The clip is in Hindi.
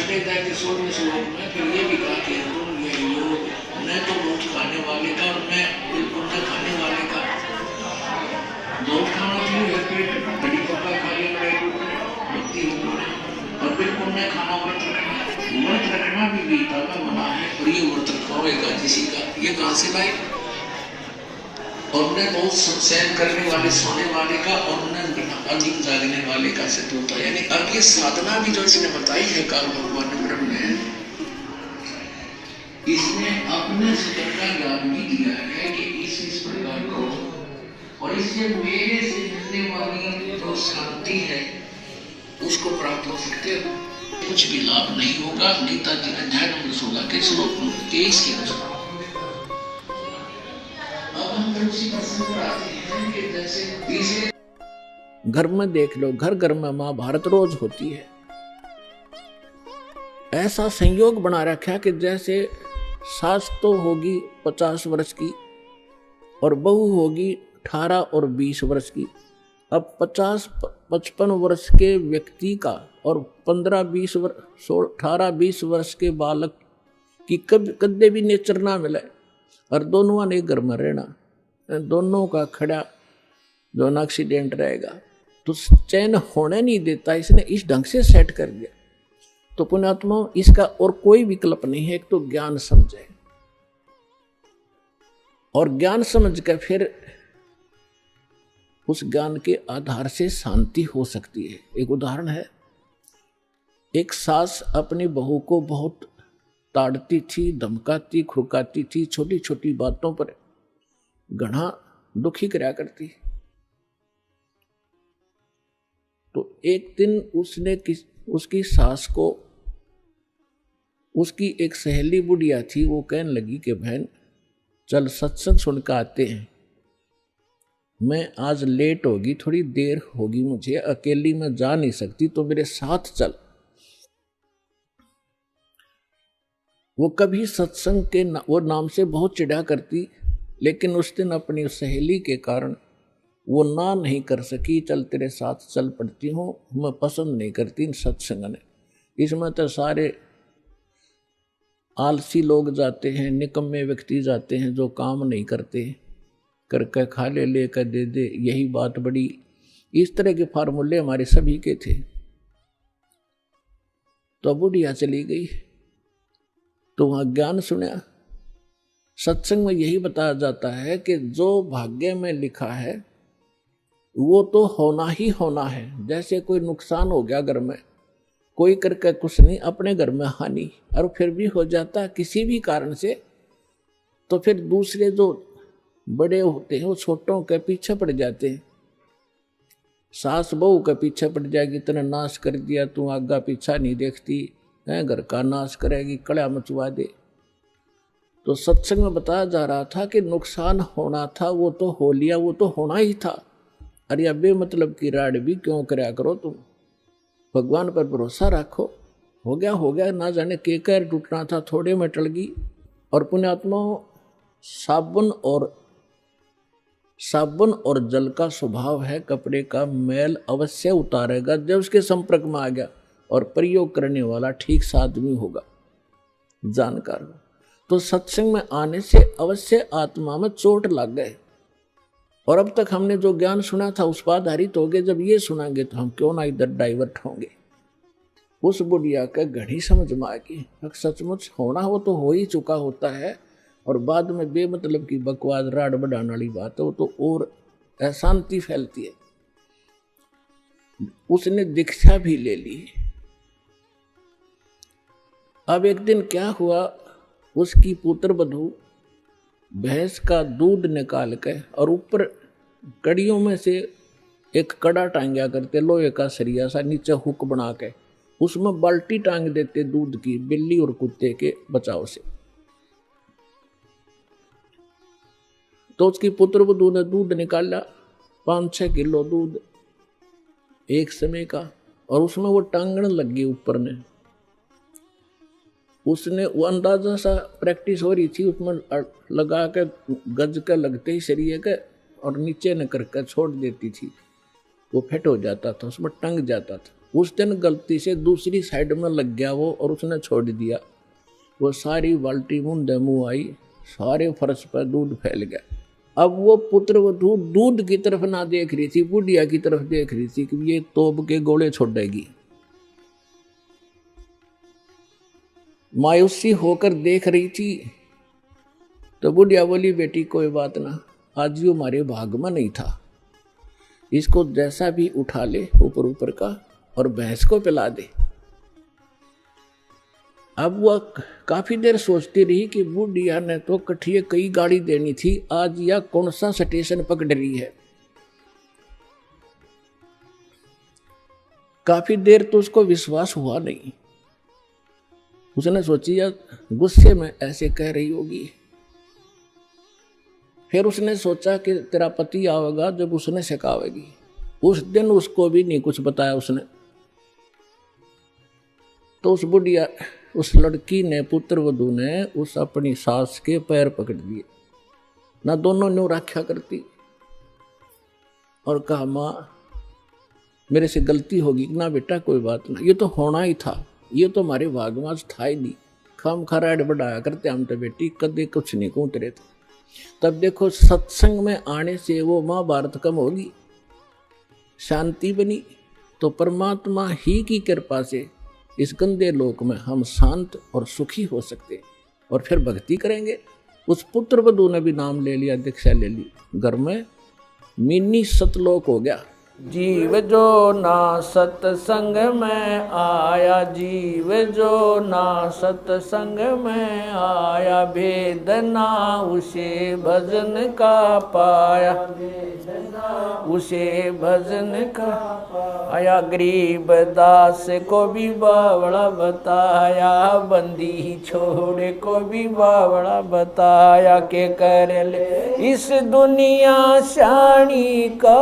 अष्टोध्याय के 16वें श्लोक में फिर ये भी कहा कि तुम ये योग न तो रोज खाने वाले का और मैं बिल्कुल न खाने वाले का। रोज खाना चाहिए पेट बड़ी पक्का खा लिया लड़ाई व्यक्ति और बिल्कुल न खाना व्रत रखना भी गीता का मना है। और ये व्रत रखा एकादशी का ये कहाँ से लाए? और उन्हें बहुत सहन करने वाले सोने वाले का और उन्हें अधिक जागने वाले का सिद्ध होता है। यानी अब ये साधना भी जो इसने बताई है काल भगवान ब्रह्म ने, इसने अपने से का ज्ञान भी दिया है कि इस प्रकार को, और इससे मेरे से मिलने वाली जो शांति है उसको प्राप्त हो सकते हो। कुछ भी लाभ नहीं होगा। गीता जी अध्याय नंबर 16 के श्लोक नंबर 23 के अनुसार। अब हम उसी प्रश्न पर आते हैं कि जैसे तीसरे घर में देख लो, घर घर में महाभारत रोज होती है। ऐसा संयोग बना रखा कि जैसे सास तो होगी 50 वर्ष की और बहू होगी 18 और 20 वर्ष की। अब 50-55 वर्ष के व्यक्ति का और 15-20 वर्ष 18-20 वर्ष के बालक की कदे भी नेचर ना मिले और दोनों ने घर में रहना, दोनों का खड़ा जो न एक्सीडेंट रहेगा तो चैन होने नहीं देता। इसने इस ढंग से सेट कर दिया। तो पुण्यात्मा इसका और कोई विकल्प नहीं है। एक तो ज्ञान समझे और ज्ञान समझ कर फिर उस ज्ञान के आधार से शांति हो सकती है। एक उदाहरण है, एक सास अपनी बहू को बहुत ताड़ती थी, धमकाती, खुरकाती थी, छोटी छोटी बातों पर घना दुखी कराया करती। तो एक दिन उसने उसकी सास को, उसकी एक सहेली बुढ़िया थी, वो कहने लगी कि बहन चल सत्संग सुनकर आते हैं, मैं आज लेट होगी, थोड़ी देर होगी, मुझे अकेली में जा नहीं सकती, तो मेरे साथ चल। वो कभी सत्संग के वो नाम से बहुत चिढ़ा करती, लेकिन उस दिन अपनी सहेली के कारण वो ना नहीं कर सकी। चल तेरे साथ चल पड़ती हूँ, मैं पसंद नहीं करती इन सत्संग ने, इसमें तो सारे आलसी लोग जाते हैं, निकम्मे व्यक्ति जाते हैं जो काम नहीं करते, करके खा ले, लेकर दे दे, यही बात बड़ी। इस तरह के फार्मूले हमारे सभी के थे। तो बुढ़िया चली गई तो वहां ज्ञान सुना। सत्संग में यही बताया जाता है कि जो भाग्य में लिखा है वो तो होना ही होना है। जैसे कोई नुकसान हो गया घर में, कोई करके कुछ नहीं, अपने घर में हानि, और फिर भी हो जाता किसी भी कारण से, तो फिर दूसरे जो बड़े होते हैं वो छोटों के पीछे पड़ जाते हैं। सास बहू के पीछे पड़ जाएगी, तेने नाश कर दिया, तू आगा पीछा नहीं देखती है, घर का नाश करेगी, कड़ा मचवा दे। तो सत्संग में बताया जा रहा था कि नुकसान होना था वो तो हो लिया, वो तो होना ही था। अरे अब बेमतलब की राड भी क्यों कराया करो, तुम भगवान पर भरोसा रखो। हो गया हो गया, ना जाने के कैर टूटना था, थोड़े में टल गई। और पुण्यात्मा साबुन और जल का स्वभाव है, कपड़े का मैल अवश्य उतारेगा जब उसके संपर्क में आ गया, और प्रयोग करने वाला ठीक सा आदमी होगा, जानकार हो। तो सत्संग में आने से अवश्य आत्मा में चोट लग गए, और अब तक हमने जो ज्ञान सुना था उस पर आधारित हो गए। जब ये सुनांगे तो हम क्यों ना इधर डाइवर्ट होंगे। उस बुढ़िया का घड़ी समझ में आ गई, सचमुच होना हो तो हो ही चुका होता है, और बाद में बेमतलब की बकवास राड बढ़ाने वाली बात है वो तो और अशांति फैलती है। उसने दीक्षा भी ले ली। अब एक दिन क्या हुआ, उसकी पुत्र बधू भैंस का दूध निकाल के और ऊपर कड़ियों में से एक कड़ा टांगा करते, लोहे का सरिया सा, नीचे हुक बना के उसमें बाल्टी टांग देते दूध की, बिल्ली और कुत्ते के बचाव से। तो उसकी पुत्र वधू ने दूध निकाला, 5-6 किलो दूध एक समय का, और उसमें वो टांगण लगी ऊपर ने। उसने वो अंदाजा सा प्रैक्टिस हो रही थी, उसमें लगा के गज के लगते ही शरीर के और नीचे न करके छोड़ देती थी, वो फिट हो जाता था, उसमें टंग जाता था। उस दिन गलती से दूसरी साइड में लग गया वो और उसने छोड़ दिया। वो सारी बाल्टी मुंह मुँह आई, सारे फर्श पर दूध फैल गया। अब वो पुत्रवधू दूध की तरफ ना देख रही थी, बुढ़िया की तरफ देख रही थी कि ये तोप के गोले छोड़ेगी। मायूसी होकर देख रही थी तो बुढ़िया बोली, बेटी कोई बात ना, आज यो हमारे भाग में नहीं था, इसको जैसा भी उठा ले ऊपर ऊपर का और भैंस को पिला दे। अब वह काफी देर सोचती रही कि बुढ़िया ने तो कठिए कई गाड़ी देनी थी, आज यह कौन सा स्टेशन पकड़ रही है। काफी देर तो उसको विश्वास हुआ नहीं। उसने सोची यार गुस्से में ऐसे कह रही होगी। फिर उसने सोचा कि तेरा पति आवेगा जब उसने सिखावेगी। उस दिन उसको भी नहीं कुछ बताया उसने। तो उस बुढ़िया, उस लड़की ने, पुत्रवधू ने उस अपनी सास के पैर पकड़ लिए ना, दोनों ने रक्षा करती और कहा, माँ मेरे से गलती होगी ना बेटा, कोई बात ना, ये तो होना ही था, ये तो हमारे भागवाज था ही नहीं, खाम खराड़ बढ़ाया करते हम तो बेटी, कदे कुछ नहीं कूदते थे। तब देखो सत्संग में आने से वो महाभारत कम होगी, शांति बनी, तो परमात्मा ही की कृपा से इस गंदे लोक में हम शांत और सुखी हो सकते और फिर भक्ति करेंगे। उस पुत्रवधू ने भी नाम ले लिया, दीक्षा ले ली, घर में मिनी सतलोक हो गया। जीव जो ना सत्संग में आया, जीव जो ना सत्संग में आया, भेद ना उसे भजन का पाया, उसे भजन का पाया। गरीब दास को भी बावड़ा बताया, बंदी छोड़े को भी बावड़ा बताया, के कर ले इस दुनिया शानी का।